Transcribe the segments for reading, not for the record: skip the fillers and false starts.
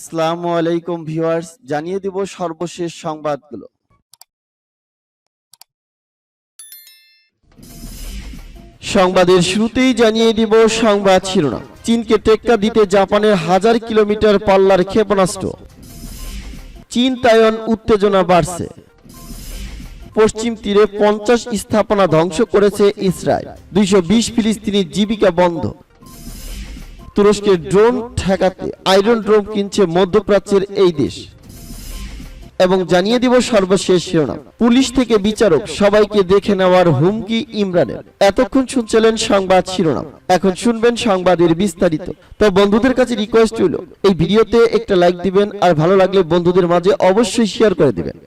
আসসালামু আলাইকুম ভিউয়ার্স, জানিয়ে দিব সর্বশেষ সংবাদগুলো। সংবাদের শুরুতেই জানিয়ে দিব সংবাদ শিরোনাম। চীনকে টেক্কা দিতে জাপানের 1000 কিলোমিটার পাল্লার ক্ষেপণাস্ত্র। চীন তাইওয়ান উত্তেজনা বাড়ছে। পশ্চিম তীরে 50 স্থাপনা ধ্বংস করেছে ইসরায়েল। 220 ফিলিস্তিনি জীবিকা বন্ধ। তুরস্কের ড্রোন ঠেকাতে আয়রন ড্রোন কিনছে মধ্যপ্রাচ্যের এই দেশ। এবং জানিয়ে দিব সর্বশেষ শিরোনাম। পুলিশ থেকে বিচারক সবাইকে দেখে নেওয়ার হুমকি ইমরানের। এতক্ষণ শুনছিলেন সংবাদ শিরোনাম, এখন শুনবেন সংবাদের বিস্তারিত। তো বন্ধুদের কাছে রিকোয়েস্ট হইল এই ভিডিওতে একটা লাইক দিবেন, আর ভালো লাগলে বন্ধুদের মাঝে অবশ্যই শেয়ার করে দিবেন।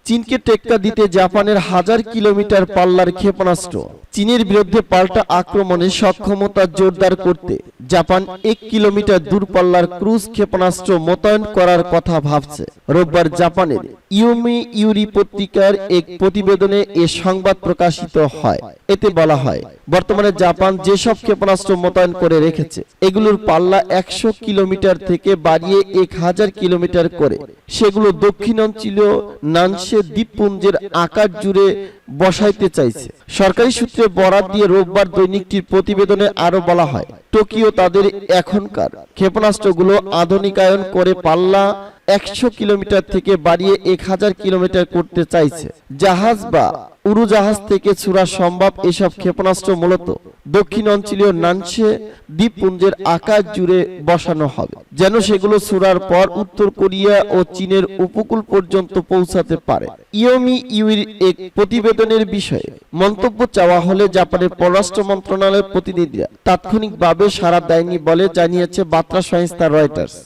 চীনকে টেক্কা দিতে জাপানের 1000 কিলোমিটার পাল্লার ক্ষেপণাস্ত্র। চীনের বিরুদ্ধে পাল্টা আক্রমণে সক্ষমতা জোরদার করতে জাপান 1 কিলোমিটার দূরপাল্লার ক্রুজ ক্ষেপণাস্ত্র মোতায়েন করার কথা ভাবছে। রোববার জাপানের ইয়োমি ইউরি পত্রিকার এক প্রতিবেদনে এ সংবাদ প্রকাশিত হয়। এতে বলা হয়, বর্তমানে জাপান যেসব ক্ষেপণাস্ত্র মোতায়েন করে রেখেছে এগুলোর পাল্লা 100 কিলোমিটার থেকে বাড়িয়ে 1000 কিলোমিটার করে সেগুলো দক্ষিণাঞ্চলীয় নানসে দ্বীপপুঞ্জের আকার জুড়ে বসাইতে চাইছে। সরকারি সূত্রে বরাত দিয়ে রোববার দৈনিকটির প্রতিবেদনে আরো বলা হয়, টোকিও তাদের এখনকার ক্ষেপণাস্ত্রগুলো আধুনিকায়ন করে পাল্লা 100 কিলোমিটার থেকে বাড়িয়ে 1000 কিলোমিটার করতে চাইছে। জাহাজ বা উড়োজাহাজ থেকে ছোড়া সম্ভব এসব ক্ষেপণাস্ত্র মূলত দক্ষিণ অঞ্চলীয় নানসে দ্বীপপুঞ্জের আকাশ জুড়ে বসানো হবে, যেন সেগুলো ছোড়ার পর উত্তর কোরিয়া ও চীনের উপকূল পর্যন্ত পৌঁছাতে পারে। ইয়োমি ইউর এক প্রতিবেদনের বিষয়ে মন্তব্য চাওয়া হলে জাপানের পররাষ্ট্র মন্ত্রণালয়ের প্রতিনিধিরা তাৎক্ষণিকভাবে সাড়া দেয়নি বলে জানিয়েছে বার্তা সংস্থা রয়টার্স।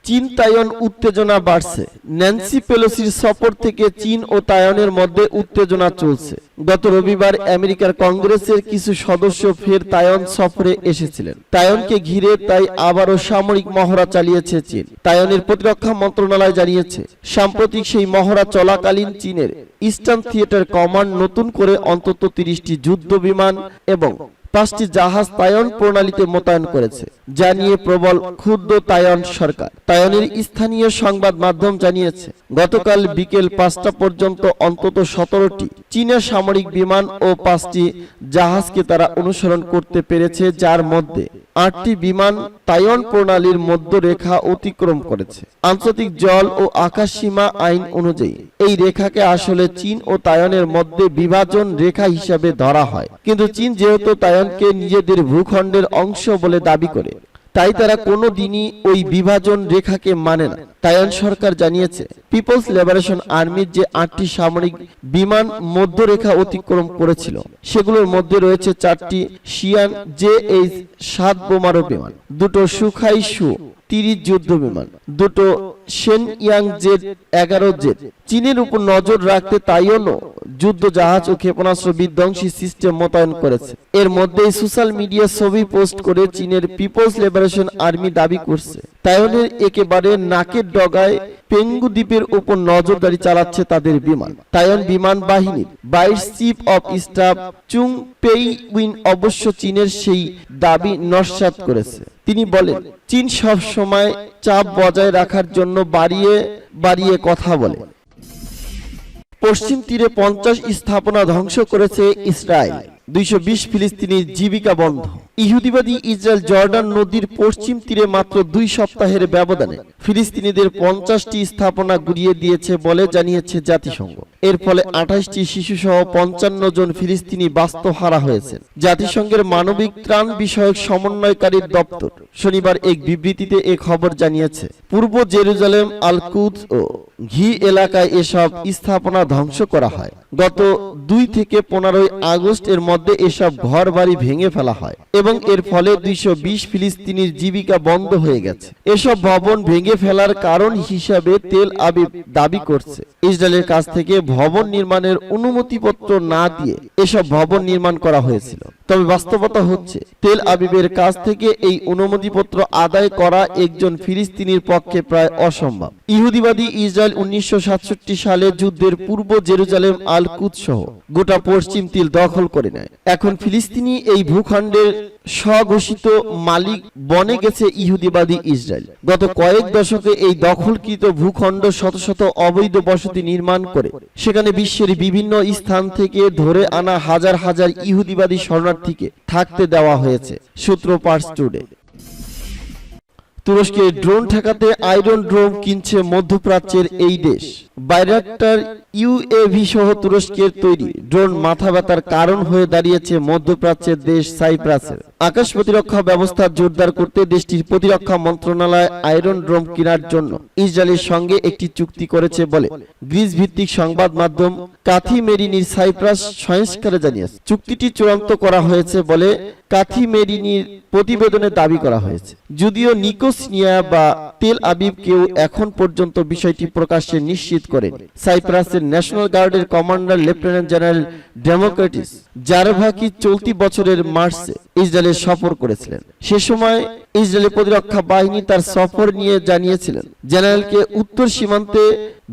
চীন তাইওয়ান উত্তেজনা বাড়ছে। ন্যান্সি পেলোসির সফর থেকে চীন ও তাইওয়ানের মধ্যে উত্তেজনা চলছে। গত রবিবার আমেরিকার কংগ্রেসের কিছু সদস্য ফের তাইওয়ান সফরে এসেছিলেন। তাইওয়ানকে ঘিরে তাই আবারও সামরিক মহড়া চালিয়েছে চীন। তাইওয়ানের প্রতিরক্ষা মন্ত্রণালয় জানিয়েছে, সাম্প্রতিক সেই মহড়া চলাকালীন চীনের ইস্টার্ন থিয়েটার কমান্ড নতুন করে অন্তত 30টি যুদ্ধ বিমান এবং 5টি জাহাজ তাইওয়ান প্রণালীতে মোতায়েন করেছে, যা নিয়ে প্রবল ক্ষুব্ধ তাইওয়ান সরকার। তাইওয়ানের স্থানীয় সংবাদ মাধ্যম জানিয়েছে, গতকাল বিকেল 5টা পর্যন্ত অন্তত 17টি চীনা সামরিক বিমান ও 5টি জাহাজকে তারা অনুসরণ করতে পেরেছে, যার মধ্যে 8টি বিমান তাইওয়ান প্রণালীর মধ্যরেখা অতিক্রম করেছে। আন্তর্জাতিক জল ও আকাশ সীমা আইন অনুযায়ী এই রেখাকে আসলে চীন ও তাইওয়ানের মধ্যে বিভাজন রেখা হিসাবে ধরা হয়, কিন্তু চীন যেহেতু তাইওয়ানকে নিজেদের ভূখণ্ডের অংশ বলে দাবি করে, তাই তারা কোনো দিনই ওই বিভাজন রেখাকে মানে না। তাইওয়ান সরকার জানিয়েছে, পিপলস লিবারেশন আর্মির যে 8টি সামরিক বিমান মধ্যরেখা অতিক্রম করেছিল সেগুলোর মধ্যে রয়েছে 4টি শিয়ান JH-7 বোমারু বিমান, 2টো সুখাই Su-30 যুদ্ধ বিমান, 2টো শেনইয়াং Z-11 চীনের উপর নজর রাখতে তাইওয়ানও যুদ্ধ জাহাজ ও ক্ষেপণাস্ত্র বিধ্বংসী সিস্টেম মোতায়েন করেছে। এর মধ্যেই সোশ্যাল মিডিয়া ছবি পোস্ট করে চীনের পিপলস লিবারেশন আর্মি দাবি করছে, তাইওয়ানের একেবারে নাকের ডগায় পেঙ্গু দ্বীপের উপর নজরদারি চালাচ্ছে তাদের বিমান। তাইওয়ান বিমান বাহিনীর ভাইস চিফ অব স্টাফ চুং পেই-উইন অবশ্য চীনের সেই দাবি নস্যাৎ করেছে। তিনি বলেন, চীন সব সময় চাপ বজায় রাখার জন্য বাড়িয়ে বাড়িয়ে কথা বলে। পশ্চিম তীরে 50 স্থাপনা ধ্বংস করেছে ইসরায়েল। 220 ফিলিস্তিনির জীবিকা বন্ধ। ইহুদিবাদী ইসরায়েল জর্ডান নদীর পশ্চিম তীরে মাত্র 2 সপ্তাহের ব্যবধানে ফিলিস্তিনিদের 50টি স্থাপনা গুড়িয়ে দিয়েছে বলে জানিয়েছে জাতিসংঘ। এর ফলে 28টি শিশুসহ 55 জন ফিলিস্তিনি বাস্তুহারা হয়েছেন। জাতিসংঘের মানবিক ত্রাণ বিষয়ক সমন্বয়কারীর দপ্তর শনিবার এক বিবৃতিতে এ খবর জানিয়েছে। পূর্ব জেরুজালেম, আল-কুদস ও ঘি এলাকায় এসব স্থাপনা ধ্বংস করা হয়। গত 2 থেকে 15 আগস্ট এর মধ্যে এসব ঘর বাড়ি ভেঙে ফেলা হয় এবং এর ফলে 220 ফিলিস্তিনির জীবিকা বন্ধ হয়ে গেছে। এসব ভবন ভেঙে ফেলার কারণ হিসাবে তেল আবিব দাবি করছে, ইসরায়েলের কাছ থেকে ভবন নির্মাণের অনুমতিপত্র না দিয়ে এসব ভবন নির্মাণ করা হয়েছিল। তবে বাস্তবতা হচ্ছে, তেল আবিবের কাছ থেকে এই অনুমতিপত্র আদায় করা একজন ফিলিস্তিনির পক্ষে প্রায় অসম্ভব। ইহুদিবাদী ইসরায়েল 1967 সালে যুদ্ধের পূর্ব জেরুজালেম আল কুদস সহ গোটা পশ্চিম তীর দখল করে নেয়। এখন ফিলিস্তিনি এই ভূখণ্ডের স্বঘোষিত মালিক বনে গেছে ইহুদিবাদী ইসরায়েল। গত কয়েক দশকে এই দখলকৃত ভূখণ্ড শত শত অবৈধ বসতি নির্মাণ করে সেখানে বিশ্বের বিভিন্ন স্থান থেকে ধরে আনা হাজার হাজার ইহুদিবাদী শরণার্থীকে থাকতে দেওয়া হয়েছে। সূত্র পার্স টুডে। তুরস্কে ড্রোন ঠেকাতে আয়রন ড্রোন কিনছে মধ্যপ্রাচ্যের এই দেশ। বাইরাক্টার ইউএভি সহ তুরস্কের তৈরি ড্রোন মাথা ব্যথার কারণ হয়ে দাঁড়িয়েছে মধ্যপ্রাচ্যের দেশ সাইপ্রাসের। আকাশ প্রতিরক্ষা ব্যবস্থা জোরদার করতে দেশটির প্রতিরক্ষা মন্ত্রণালয় আয়রন ড্রোন কেনার জন্য ইসরায়েলের সঙ্গে একটি চুক্তি করেছে বলে গ্রিস ভিত্তিক সংবাদ মাধ্যম কাথিমেরিনির সাইপ্রাস সংস্কারে জানিয়েছে। চুক্তিটি চূড়ান্ত করা হয়েছে বলে কাথিমেরিনির প্রতিবেদনে দাবি করা হয়েছে। যদিও নিকোসিয়া বা তেল আবিব কেউ এখন পর্যন্ত বিষয়টি প্রকাশ্যে নিশ্চিত করেনি। সাইপ্রাসের ন্যাশনাল গার্ডের কমান্ডার লেফটেন্যান্ট জেনারেল ডেমোক্রেটিস জারভাকি চলতি বছরের মার্চে ইসরায়েলে সফর করেছিলেন। সে সময় ইসরায়েলের প্রতিরক্ষা বাহিনী তার সফর নিয়ে জানিয়েছিলেন জেনারেলকে উত্তর সীমান্তে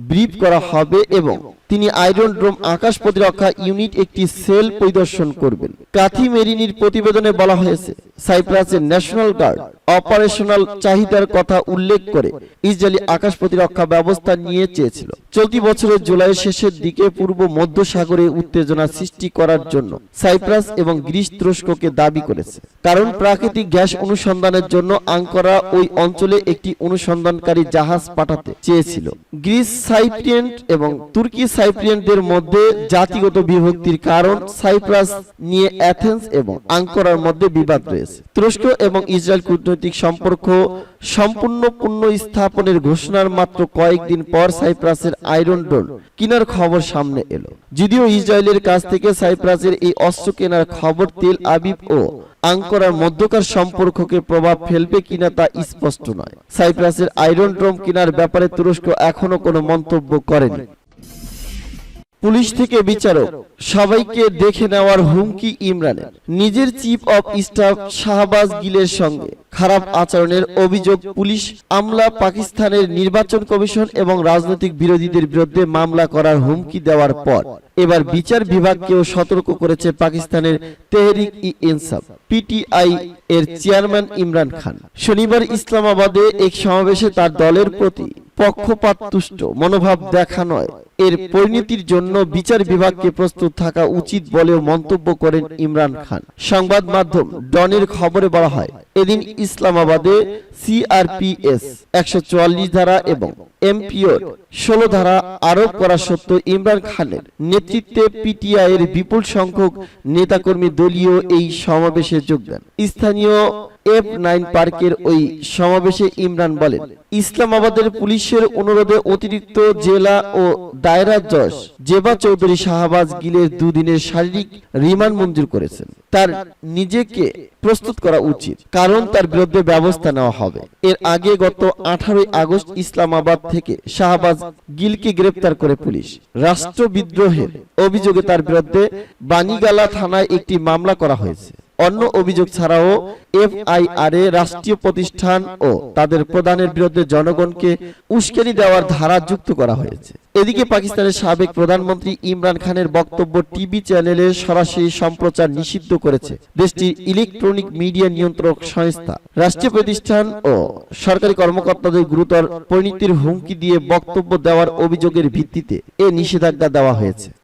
ব্রিফ করা হবে এবং তিনি আয়রন ড্রোম আকাশ প্রতিরক্ষা ইউনিট একটি সেল পরিদর্শন করবেন। কাথিমেরিনির প্রতিবেদনে বলা হয়েছে সাইপ্রাসের ন্যাশনাল গার্ড অপারেশনাল চাহিদার কথা উল্লেখ করে ইসরায়েলি আকাশ প্রতিরক্ষা ব্যবস্থা নিয়ে চেয়েছিল। চলতি বছরের জুলাইয়ের শেষের দিকে পূর্ব মধ্য সাগরে উত্তেজনা সৃষ্টি করার জন্য সাইপ্রাস এবং গ্রিস তুরস্ককে দাবি করেছে, কারণ প্রাকৃতিক গ্যাস অনুসন্ধানের জন্য আঙ্কারা ওই অঞ্চলে একটি অনুসন্ধানকারী জাহাজ পাঠাতে চেয়েছিল। গ্রিস সাইপ্রিয়েন্ট এবং তুর্কি সাইপ্রিয়েন্টদের মধ্যে জাতিগত বিভক্তির কারণ সাইপ্রাস নিয়ে অ্যাথেন্স এবং আঙ্কারার মধ্যে বিবাদ রয়েছে। তুরস্ক এবং ইসরায়েল কূটনৈতিক সম্পর্ক সম্পূর্ণ পুনঃস্থাপনের ঘোষণার মাত্র কয়েকদিন পর সাইপ্রাসের আয়রন ড্রোন কেনার খবর সামনে এলো। যদিও ইসরায়েলের কাছ থেকে সাইপ্রাসের এই অস্ত্র কেনার খবর তেল আবিব ও আঙ্কারার মধ্যকার সম্পর্ককে প্রভাব ফেলবে কিনা তা স্পষ্ট নয়। সাইপ্রাসের আয়রন ড্রোন কেনার ব্যাপারে তুরস্ক এখনো কোনো মন্তব্য করেনি। পুলিশ থেকে বিচারক সবাইকে দেখে নেওয়ার হুমকি ইমরানের। নিজের চিফ অব স্টাফ শাহবাজ গিলের সঙ্গে খারাপ আচরণের অভিযোগ পুলিশ আমলা পাকিস্তানের নির্বাচন কমিশন এবং রাজনৈতিক বিরোধীদের বিরুদ্ধে মামলা করার হুমকি দেওয়ার পর এবার বিচার বিভাগকেও সতর্ক করেছে পাকিস্তানের তেহরিক ই ইনসাফ পিটিআই এর চেয়ারম্যান ইমরান খান। শনিবার ইসলামাবাদে এক সমাবেশে তার দলের প্রতি পক্ষপাতদুষ্ট মনোভাব দেখানোয় এর পরিণতির জন্য বিচার বিভাগকে প্রস্তুত থাকা উচিত বলেও মন্তব্য করেন ইমরান খান। সংবাদ মাধ্যম ডনের খবরে বলা হয় এদিন ইসলামাবাদে সিআরপিএস 144 ধারা এবং এমপিওর 16 ধারা আরোপ করা সত্ত্বেও ইমরান খানের নেতৃত্বে পিটিআই এর বিপুল সংখ্যক নেতাকর্মী দলীয় এই সমাবেশে যোগ দেন। স্থানীয় F9 পার্কের ওই সমাবেশে ইমরান বলেন ইসলামাবাদের পুলিশের অনুরোধে অতিরিক্ত জেলা ও দায়রা জজ জেবা চৌধুরী শাহবাজ গিলের দুদিনের শারীরিক রিমান্ড মঞ্জুর করেছেন। তার নিজেকে প্রস্তুত করা উচিত, কারণ তার বিরুদ্ধে ব্যবস্থা নেওয়া হবে। এর আগে গত 18 আগস্ট ইসলামাবাদ থেকে শাহবাজ গিলকে গ্রেফতার করে পুলিশ। রাষ্ট্রবিদ্রোহের অভিযোগে তার বিরুদ্ধে বানিগালা থানায় একটি মামলা করা হয়েছে। অন্য অভিযোগ ছাড়াও এফআইআর এ রাষ্ট্রীয় প্রতিষ্ঠান ও তাদের প্রধানের বিরুদ্ধে জনগণকে উস্কানি দেওয়ার ধারা যুক্ত করা হয়েছে। এদিকে পাকিস্তানের সাবেক প্রধানমন্ত্রী ইমরান খানের বক্তব্য টিভি চ্যানেলে সরাসরি সম্প্রচার নিষিদ্ধ করেছে দেশটির ইলেকট্রনিক মিডিয়া নিয়ন্ত্রক সংস্থা। রাষ্ট্রীয় প্রতিষ্ঠান ও সরকারি কর্মকর্তাদের গুরুতর পরিণতির হুমকি দিয়ে বক্তব্য দেওয়ার অভিযোগের ভিত্তিতে এ নিষেধাজ্ঞা দেওয়া হয়েছে।